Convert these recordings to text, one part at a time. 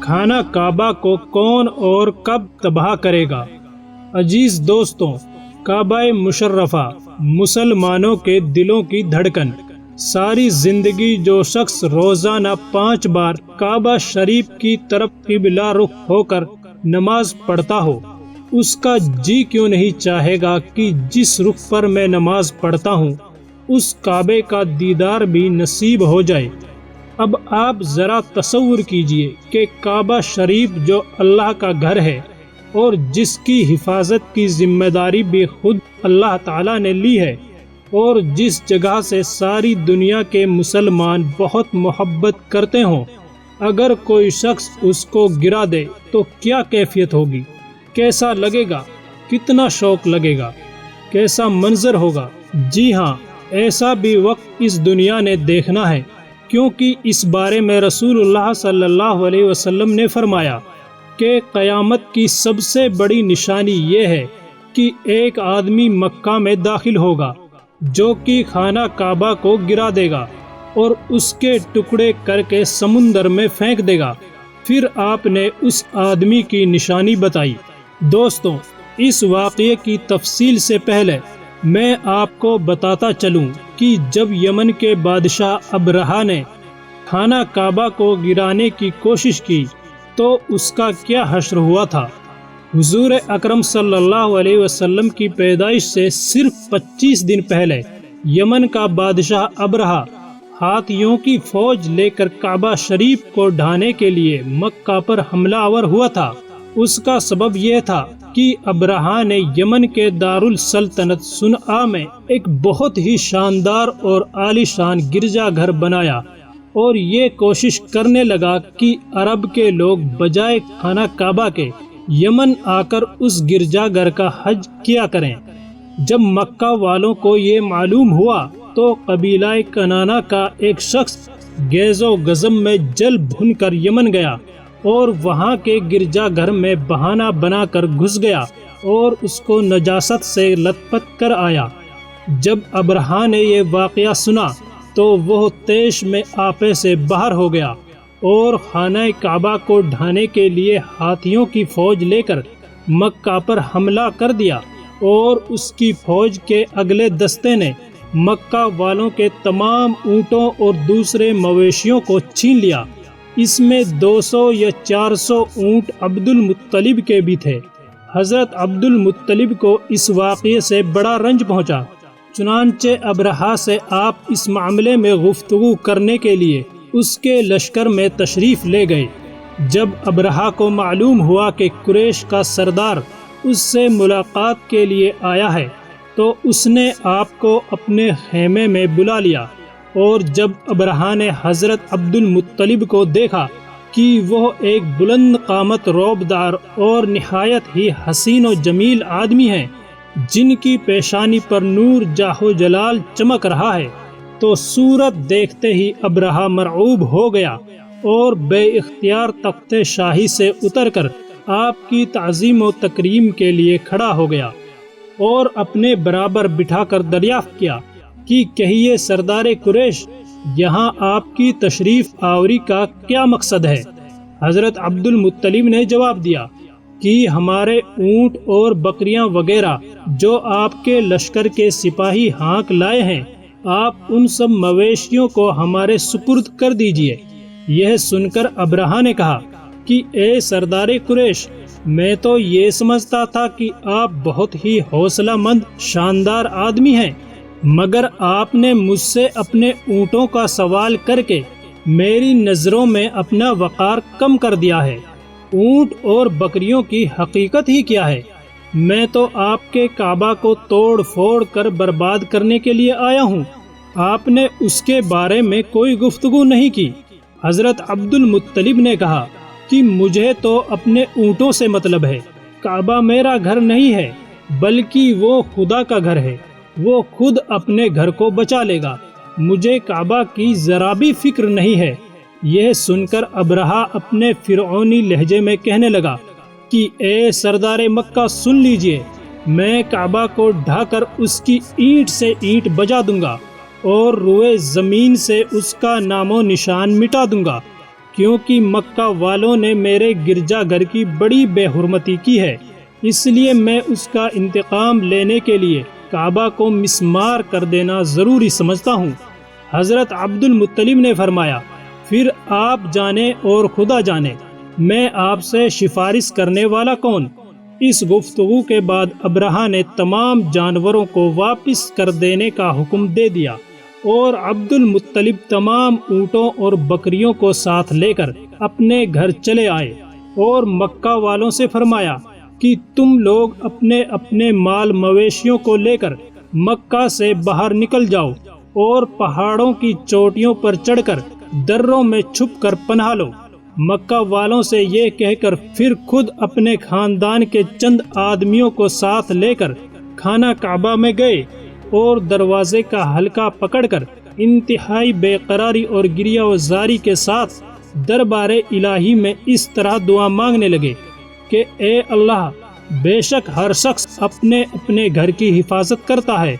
خانہ کعبہ کو کون اور کب تباہ کرے گا؟ عزیز دوستوں، کعبہ مشرفہ مسلمانوں کے دلوں کی دھڑکن۔ ساری زندگی جو شخص روزانہ 5 بار کعبہ شریف کی طرف قبلہ رخ ہو کر نماز پڑھتا ہو، اس کا جی کیوں نہیں چاہے گا کہ جس رخ پر میں نماز پڑھتا ہوں اس کعبے کا دیدار بھی نصیب ہو جائے۔ اب آپ ذرا تصور کیجئے کہ کعبہ شریف جو اللہ کا گھر ہے اور جس کی حفاظت کی ذمہ داری بھی خود اللہ تعالیٰ نے لی ہے، اور جس جگہ سے ساری دنیا کے مسلمان بہت محبت کرتے ہوں، اگر کوئی شخص اس کو گرا دے تو کیا کیفیت ہوگی؟ کیسا لگے گا؟ کتنا شوق لگے گا؟ کیسا منظر ہوگا؟ جی ہاں، ایسا بھی وقت اس دنیا نے دیکھنا ہے، کیونکہ اس بارے میں رسول اللہ صلی اللہ علیہ وسلم نے فرمایا کہ قیامت کی سب سے بڑی نشانی یہ ہے کہ ایک آدمی مکہ میں داخل ہوگا جو کہ خانہ کعبہ کو گرا دے گا اور اس کے ٹکڑے کر کے سمندر میں پھینک دے گا۔ پھر آپ نے اس آدمی کی نشانی بتائی۔ دوستوں، اس واقعے کی تفصیل سے پہلے میں آپ کو بتاتا چلوں کہ جب یمن کے بادشاہ ابرہہ نے خانہ کعبہ کو گرانے کی کوشش کی تو اس کا کیا حشر ہوا تھا۔ حضور اکرم صلی اللہ علیہ وسلم کی پیدائش سے صرف 25 دن پہلے یمن کا بادشاہ ابرہہ ہاتھیوں کی فوج لے کر کعبہ شریف کو ڈھانے کے لیے مکہ پر حملہ آور ہوا تھا۔ اس کا سبب یہ تھا کہ ابرہہ نے یمن کے دارالسلطنت صنعاء میں ایک بہت ہی شاندار اور عالی شان گرجا گھر بنایا اور یہ کوشش کرنے لگا کہ عرب کے لوگ بجائے خانہ کعبہ کے یمن آ کر اس گرجا گھر کا حج کیا کریں۔ جب مکہ والوں کو یہ معلوم ہوا تو قبیلہ کنانہ کا ایک شخص گیز و غضب میں جل بھن کر یمن گیا اور وہاں کے گرجا گھر میں بہانہ بنا کر گھس گیا اور اس کو نجاست سے لت پت کر آیا۔ جب ابرہہ نے یہ واقعہ سنا تو وہ طیش میں آپے سے باہر ہو گیا اور خانہ کعبہ کو ڈھانے کے لیے ہاتھیوں کی فوج لے کر مکہ پر حملہ کر دیا، اور اس کی فوج کے اگلے دستے نے مکہ والوں کے تمام اونٹوں اور دوسرے مویشیوں کو چھین لیا۔ اس میں 200 یا 400 اونٹ عبد المطلب کے بھی تھے۔ حضرت عبد المطلب کو اس واقعے سے بڑا رنج پہنچا، چنانچہ ابرہہ سے آپ اس معاملے میں گفتگو کرنے کے لیے اس کے لشکر میں تشریف لے گئے۔ جب ابرہہ کو معلوم ہوا کہ قریش کا سردار اس سے ملاقات کے لیے آیا ہے تو اس نے آپ کو اپنے خیمے میں بلا لیا، اور جب ابرہہ نے حضرت عبد المطلب کو دیکھا کہ وہ ایک بلند قامت روبدار اور نہایت ہی حسین و جمیل آدمی ہیں جن کی پیشانی پر نور جاہ و جلال چمک رہا ہے، تو صورت دیکھتے ہی ابرہہ مرعوب ہو گیا اور بے اختیار تخت شاہی سے اتر کر آپ کی تعظیم و تکریم کے لیے کھڑا ہو گیا اور اپنے برابر بٹھا کر دریافت کیا کہ کہیے سردار قریش، یہاں آپ کی تشریف آوری کا کیا مقصد ہے؟ حضرت عبد المطلب نے جواب دیا کہ ہمارے اونٹ اور بکریاں وغیرہ جو آپ کے لشکر کے سپاہی ہانک لائے ہیں، آپ ان سب مویشیوں کو ہمارے سپرد کر دیجئے۔ یہ سن کر ابرہہ نے کہا کہ اے سردار قریش، میں تو یہ سمجھتا تھا کہ آپ بہت ہی حوصلہ مند شاندار آدمی ہیں، مگر آپ نے مجھ سے اپنے اونٹوں کا سوال کر کے میری نظروں میں اپنا وقار کم کر دیا ہے۔ اونٹ اور بکریوں کی حقیقت ہی کیا ہے؟ میں تو آپ کے کعبہ کو توڑ پھوڑ کر برباد کرنے کے لیے آیا ہوں، آپ نے اس کے بارے میں کوئی گفتگو نہیں کی۔ حضرت عبد المطلب نے کہا کہ مجھے تو اپنے اونٹوں سے مطلب ہے، کعبہ میرا گھر نہیں ہے بلکہ وہ خدا کا گھر ہے، وہ خود اپنے گھر کو بچا لے گا، مجھے کعبہ کی ذرا بھی فکر نہیں ہے۔ یہ سن کر ابرہہ اپنے فرعونی لہجے میں کہنے لگا کہ اے سردار مکہ سن لیجئے، میں کعبہ کو ڈھا کر اس کی اینٹ سے اینٹ بجا دوں گا اور روئے زمین سے اس کا نام و نشان مٹا دوں گا، کیونکہ مکہ والوں نے میرے گرجا گھر کی بڑی بے حرمتی کی ہے، اس لیے میں اس کا انتقام لینے کے لیے کعبہ کو مسمار کر دینا ضروری سمجھتا ہوں۔ حضرت عبد المطلب نے فرمایا، پھر آپ جانیں اور خدا جانے، میں آپ سے سفارش کرنے والا کون؟ اس گفتگو کے بعد ابرہہ نے تمام جانوروں کو واپس کر دینے کا حکم دے دیا اور عبد المطلب تمام اونٹوں اور بکریوں کو ساتھ لے کر اپنے گھر چلے آئے اور مکہ والوں سے فرمایا کہ تم لوگ اپنے اپنے مال مویشیوں کو لے کر مکہ سے باہر نکل جاؤ اور پہاڑوں کی چوٹیوں پر چڑھ کر دروں میں چھپ کر پناہ لو۔ مکہ والوں سے یہ کہہ کر پھر خود اپنے خاندان کے چند آدمیوں کو ساتھ لے کر خانہ کعبہ میں گئے اور دروازے کا حلقہ پکڑ کر انتہائی بے قراری اور گریہ و زاری کے ساتھ دربار الہی میں اس طرح دعا مانگنے لگے کہ اے اللہ، بے شک ہر شخص اپنے اپنے گھر کی حفاظت کرتا ہے،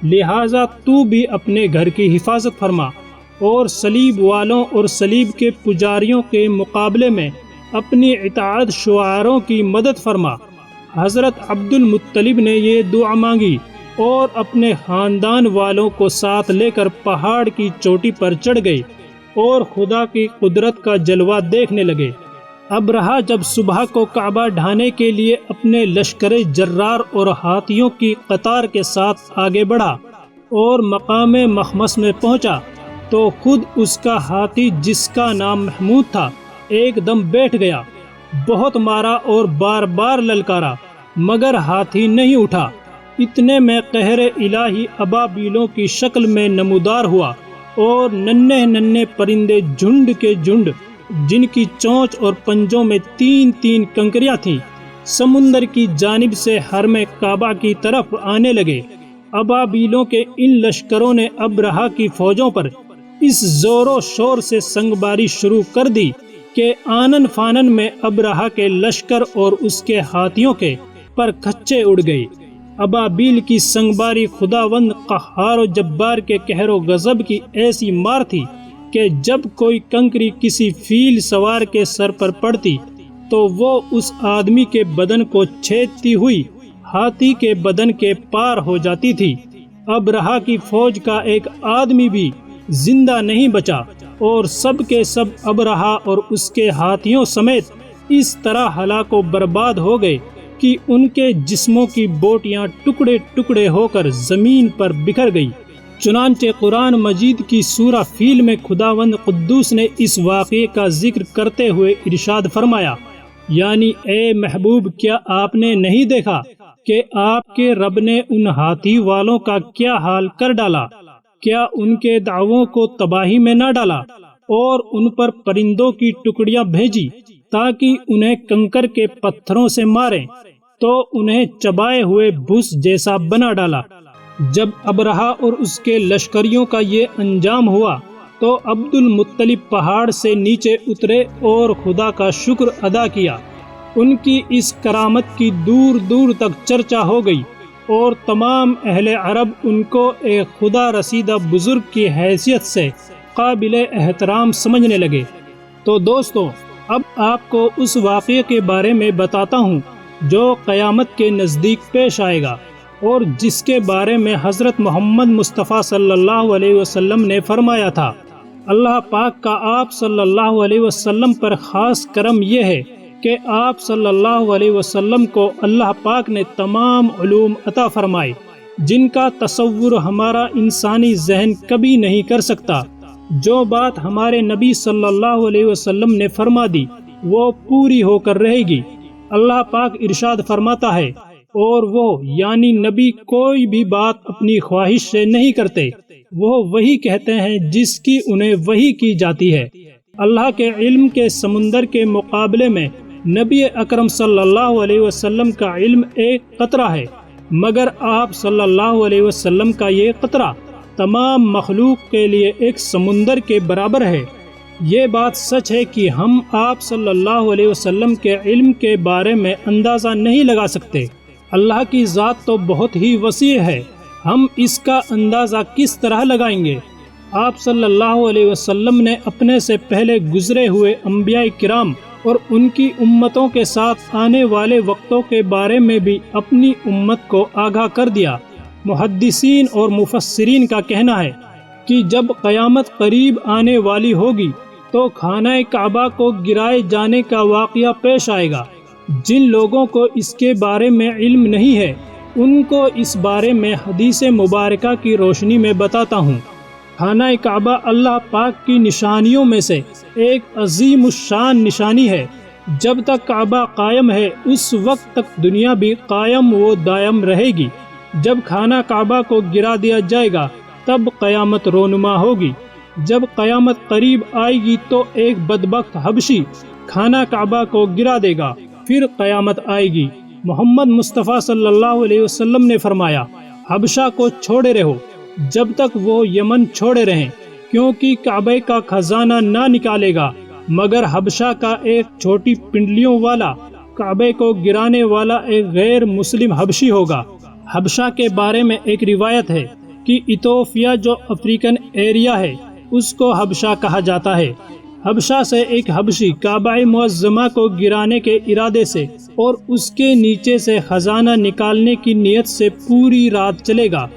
لہٰذا تو بھی اپنے گھر کی حفاظت فرما اور صلیب والوں اور صلیب کے پجاریوں کے مقابلے میں اپنی اطاعت شعاروں کی مدد فرما۔ حضرت عبد المطلب نے یہ دعا مانگی اور اپنے خاندان والوں کو ساتھ لے کر پہاڑ کی چوٹی پر چڑھ گئے اور خدا کی قدرت کا جلوہ دیکھنے لگے۔ ابرہہ جب صبح کو کعبہ ڈھانے کے لیے اپنے لشکر جرار اور ہاتھیوں کی قطار کے ساتھ آگے بڑھا اور مقام مخمس میں پہنچا تو خود اس کا ہاتھی، جس کا نام محمود تھا، ایک دم بیٹھ گیا، بہت مارا اور بار بار للکارا مگر ہاتھی نہیں اٹھا۔ اتنے میں قہر الہی ابابیلوں کی شکل میں نمودار ہوا اور ننھے ننھے پرندے جھنڈ کے جھنڈ، جن کی چونچ اور پنجوں میں 3 کنکریاں تھیں، سمندر کی جانب سے حرم کعبہ کی طرف آنے لگے۔ ابابیلوں کے ان لشکروں نے ابرہہ کی فوجوں پر اس زور و شور سے سنگباری شروع کر دی کہ آنن فانن میں ابرہہ کے لشکر اور اس کے ہاتھیوں کے پر کھچے اڑ گئے۔ ابابیل کی سنگباری خداوند قہار و جبار کے قہر و غضب کی ایسی مار تھی کہ جب کوئی کنکری کسی فیل سوار کے سر پر پڑتی تو وہ اس آدمی کے بدن کو چھیدتی ہوئی ہاتھی کے بدن کے پار ہو جاتی تھی۔ ابرہہ کی فوج کا ایک آدمی بھی زندہ نہیں بچا اور سب کے سب ابرہہ اور اس کے ہاتھیوں سمیت اس طرح ہلاک و برباد ہو گئے کہ ان کے جسموں کی بوٹیاں ٹکڑے ٹکڑے ہو کر زمین پر بکھر گئی۔ چنانچہ قرآن مجید کی سورہ فیل میں خداوند قدوس نے اس واقعے کا ذکر کرتے ہوئے ارشاد فرمایا، یعنی اے محبوب، کیا آپ نے نہیں دیکھا کہ آپ کے رب نے ان ہاتھی والوں کا کیا حال کر ڈالا؟ کیا ان کے دعووں کو تباہی میں نہ ڈالا اور ان پر پرندوں کی ٹکڑیاں بھیجی تاکہ انہیں کنکر کے پتھروں سے ماریں تو انہیں چبائے ہوئے بھس جیسا بنا ڈالا۔ جب ابرہہ اور اس کے لشکریوں کا یہ انجام ہوا تو عبد المطلب پہاڑ سے نیچے اترے اور خدا کا شکر ادا کیا۔ ان کی اس کرامت کی دور دور تک چرچا ہو گئی اور تمام اہل عرب ان کو ایک خدا رسیدہ بزرگ کی حیثیت سے قابل احترام سمجھنے لگے۔ تو دوستو، اب آپ کو اس واقعے کے بارے میں بتاتا ہوں جو قیامت کے نزدیک پیش آئے گا اور جس کے بارے میں حضرت محمد مصطفیٰ صلی اللہ علیہ وسلم نے فرمایا تھا۔ اللہ پاک کا آپ صلی اللہ علیہ وسلم پر خاص کرم یہ ہے کہ آپ صلی اللہ علیہ وسلم کو اللہ پاک نے تمام علوم عطا فرمائے جن کا تصور ہمارا انسانی ذہن کبھی نہیں کر سکتا۔ جو بات ہمارے نبی صلی اللہ علیہ وسلم نے فرما دی وہ پوری ہو کر رہے گی۔ اللہ پاک ارشاد فرماتا ہے، اور وہ یعنی نبی کوئی بھی بات اپنی خواہش سے نہیں کرتے، وہ وہی کہتے ہیں جس کی انہیں وحی کی جاتی ہے۔ اللہ کے علم کے سمندر کے مقابلے میں نبی اکرم صلی اللہ علیہ وسلم کا علم ایک قطرہ ہے، مگر آپ صلی اللہ علیہ وسلم کا یہ قطرہ تمام مخلوق کے لیے ایک سمندر کے برابر ہے۔ یہ بات سچ ہے کہ ہم آپ صلی اللہ علیہ وسلم کے علم کے بارے میں اندازہ نہیں لگا سکتے۔ اللہ کی ذات تو بہت ہی وسیع ہے، ہم اس کا اندازہ کس طرح لگائیں گے؟ آپ صلی اللہ علیہ وسلم نے اپنے سے پہلے گزرے ہوئے انبیاء کرام اور ان کی امتوں کے ساتھ آنے والے وقتوں کے بارے میں بھی اپنی امت کو آگاہ کر دیا۔ محدثین اور مفسرین کا کہنا ہے کہ جب قیامت قریب آنے والی ہوگی تو خانہ کعبہ کو گرائے جانے کا واقعہ پیش آئے گا۔ جن لوگوں کو اس کے بارے میں علم نہیں ہے ان کو اس بارے میں حدیث مبارکہ کی روشنی میں بتاتا ہوں۔ خانہ کعبہ اللہ پاک کی نشانیوں میں سے ایک عظیم الشان نشانی ہے۔ جب تک کعبہ قائم ہے اس وقت تک دنیا بھی قائم و دائم رہے گی۔ جب خانہ کعبہ کو گرا دیا جائے گا تب قیامت رونما ہوگی۔ جب قیامت قریب آئے گی تو ایک بدبخت حبشی خانہ کعبہ کو گرا دے گا، پھر قیامت آئے گی۔ محمد مصطفیٰ صلی اللہ علیہ وسلم نے فرمایا، حبشہ کو چھوڑے رہو جب تک وہ یمن چھوڑے رہیں، کیونکہ کعبے کا خزانہ نہ نکالے گا مگر حبشہ کا ایک چھوٹی پنڈلیوں والا، کعبے کو گرانے والا ایک غیر مسلم حبشی ہوگا۔ حبشہ کے بارے میں ایک روایت ہے کہ ایتھوپیا جو افریقن ایریا ہے اس کو حبشہ کہا جاتا ہے۔ حبشہ سے ایک حبشی کعبہ معظمہ کو گرانے کے ارادے سے اور اس کے نیچے سے خزانہ نکالنے کی نیت سے پوری رات چلے گا،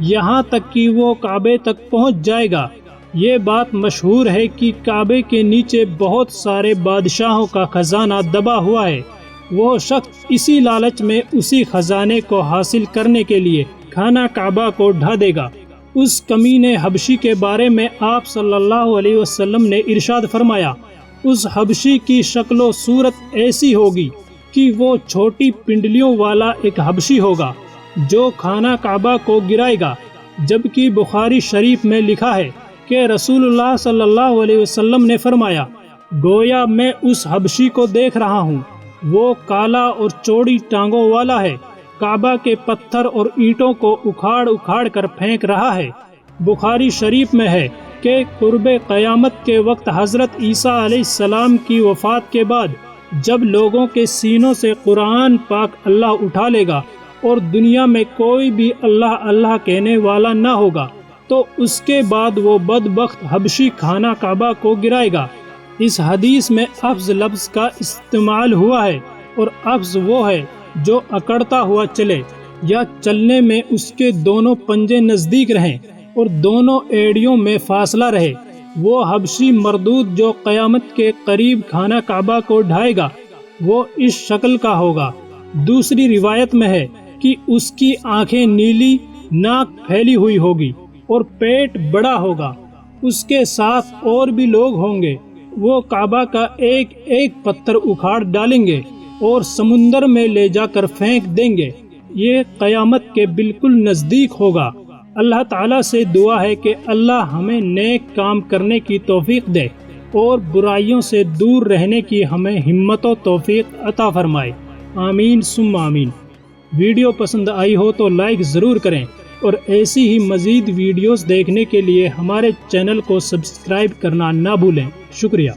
یہاں تک کہ وہ کعبے تک پہنچ جائے گا۔ یہ بات مشہور ہے کہ کعبے کے نیچے بہت سارے بادشاہوں کا خزانہ دبا ہوا ہے۔ وہ شخص اسی لالچ میں اسی خزانے کو حاصل کرنے کے لیے خانہ کعبہ کو ڈھا دے گا۔ اس کمینے حبشی کے بارے میں آپ صلی اللہ علیہ وسلم نے ارشاد فرمایا، اس حبشی کی شکل و صورت ایسی ہوگی کہ وہ چھوٹی پنڈلیوں والا ایک حبشی ہوگا جو خانہ کعبہ کو گرائے گا۔ جبکہ بخاری شریف میں لکھا ہے کہ رسول اللہ صلی اللہ علیہ وسلم نے فرمایا، گویا میں اس حبشی کو دیکھ رہا ہوں، وہ کالا اور چوڑی ٹانگوں والا ہے، کعبہ کے پتھر اور اینٹوں کو اکھاڑ اکھاڑ کر پھینک رہا ہے۔ بخاری شریف میں ہے کہ قرب قیامت کے وقت حضرت عیسیٰ علیہ السلام کی وفات کے بعد جب لوگوں کے سینوں سے قرآن پاک اللہ اٹھا لے گا اور دنیا میں کوئی بھی اللہ اللہ کہنے والا نہ ہوگا تو اس کے بعد وہ بدبخت حبشی خانہ کعبہ کو گرائے گا۔ اس حدیث میں افض لفظ کا استعمال ہوا ہے، اور افض وہ ہے جو اکڑتا ہوا چلے یا چلنے میں اس کے دونوں پنجے نزدیک رہیں اور دونوں ایڑیوں میں فاصلہ رہے۔ وہ حبشی مردود جو قیامت کے قریب خانہ کعبہ کو ڈھائے گا وہ اس شکل کا ہوگا۔ دوسری روایت میں ہے کہ اس کی آنکھیں نیلی، ناک پھیلی ہوئی ہوگی اور پیٹ بڑا ہوگا۔ اس کے ساتھ اور بھی لوگ ہوں گے، وہ کعبہ کا ایک ایک پتھر اکھاڑ ڈالیں گے اور سمندر میں لے جا کر پھینک دیں گے۔ یہ قیامت کے بالکل نزدیک ہوگا۔ اللہ تعالیٰ سے دعا ہے کہ اللہ ہمیں نیک کام کرنے کی توفیق دے اور برائیوں سے دور رہنے کی ہمیں ہمت و توفیق عطا فرمائے، آمین ثم آمین۔ ویڈیو پسند آئی ہو تو لائک ضرور کریں، اور ایسی ہی مزید ویڈیوز دیکھنے کے لیے ہمارے چینل کو سبسکرائب کرنا نہ بھولیں۔ شکریہ۔